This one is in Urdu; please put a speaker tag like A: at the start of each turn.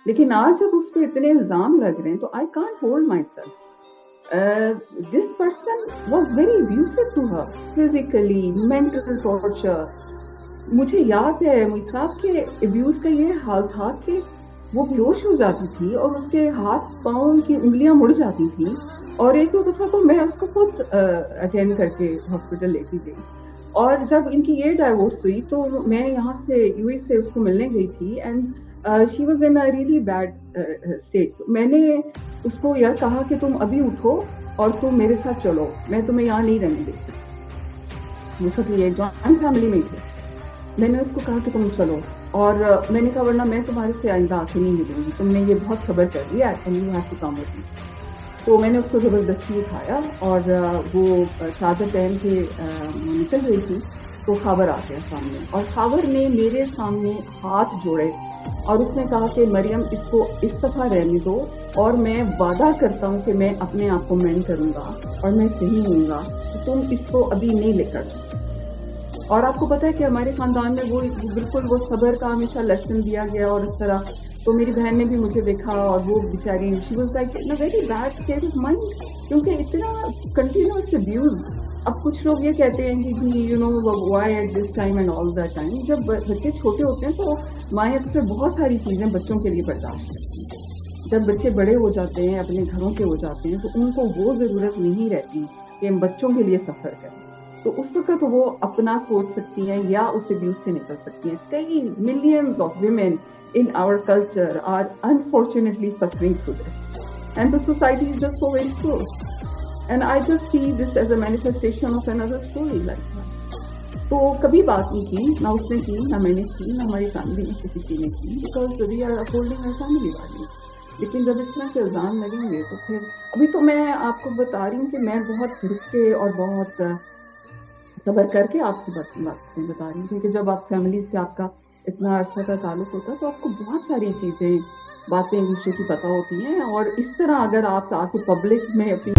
A: لیکن آج جب اس پہ اتنے الزام لگ رہے ہیں تو I can't hold my self. This person was very abusive to her, physically, mental torture. مجھے یاد ہے مجھ صاحب کے ابیوز کا یہ حال تھا کہ وہ بے ہوش ہو جاتی تھی اور اس کے ہاتھ پاؤں کی انگلیاں مڑ جاتی تھیں، اور ایک دو دفعہ تو میں اس کو خود اٹینڈ کر کے ہاسپٹل لے کے گئی. اور جب ان کی یہ ڈائیورس ہوئی تو میں یہاں سے یو اے سے اس کو ملنے گئی تھی، and she was in really bad state. میں نے اس کو یہ کہا کہ تم ابھی اٹھو اور تم میرے ساتھ چلو، میں تمہیں یہاں نہیں رہنے دے سکتی. وہ سب یہ جوائنٹ فیملی میں تھے. میں نے اس کو کہا کہ تم چلو، اور میں نے کہا ورنہ میں تمہارے سے آئندہ آ کے نہیں ملوں گی، تم نے یہ بہت صبر کر لیا and you have to come with me. تو میں نے اس کو زبردستی اٹھایا اور وہ چادر پہن کے نکل رہی تھی تو خاور آ گیا سامنے، اور خاور نے میرے سامنے ہاتھ جوڑے اور اس نے کہا کہ مریم اس کو اس دفعہ رہنے دو، اور میں وعدہ کرتا ہوں کہ میں اپنے آپ کو مینڈ کروں گا اور میں صحیح ہوں گا، تم اس کو ابھی نہیں لے کر. اور آپ کو پتا ہے کہ ہمارے خاندان میں وہ بالکل وہ صبر کا ہمیشہ لیسن دیا گیا، اور اس طرح تو میری بہن نے بھی مجھے دیکھا اور وہ بیچاری she was like in very bad state of mind, کیونکہ اتنا کنٹینیوس ابیوز. اب کچھ لوگ یہ کہتے ہیں کہ you know why at this time and all that time. جب بچے چھوٹے ہوتے ہیں تو مائیں سے بہت ساری چیزیں بچوں کے لیے برداشت کرتی ہیں. جب بچے بڑے ہو جاتے ہیں، اپنے گھروں کے ہو جاتے ہیں، تو ان کو وہ ضرورت نہیں رہتی کہ ہم بچوں کے لیے سفر کریں. تو اس وقت وہ اپنا سوچ سکتی ہیں یا اس ابیوز سے نکل سکتی ہیں. کئی millions of women in our culture are unfortunately suffering through this, and the society is just so very cruel, and I just see this as a manifestation of another story like that. تو کبھی بات نہیں کی، نہ اس نے کی، نہ میں نے کی، نہ ہماری فیملی میں سے کسی نے کی، because we are upholding our family values. لیکن جب اس طرح کے الزام لگیں گے تو پھر ابھی تو میں آپ کو بتا رہی ہوں کہ میں بہت رک کے اور بہت صبر کر کے آپ سے باتیں بتا رہی ہوں، کیونکہ جب آپ فیملی سے آپ کا اتنا عرصہ کا تعلق ہوتا ہے تو آپ کو بہت ساری چیزیں باتیں ایک دوسرے کی پتہ ہوتی ہیں، اور اس طرح اگر آپ آ کے پبلک میں اپنی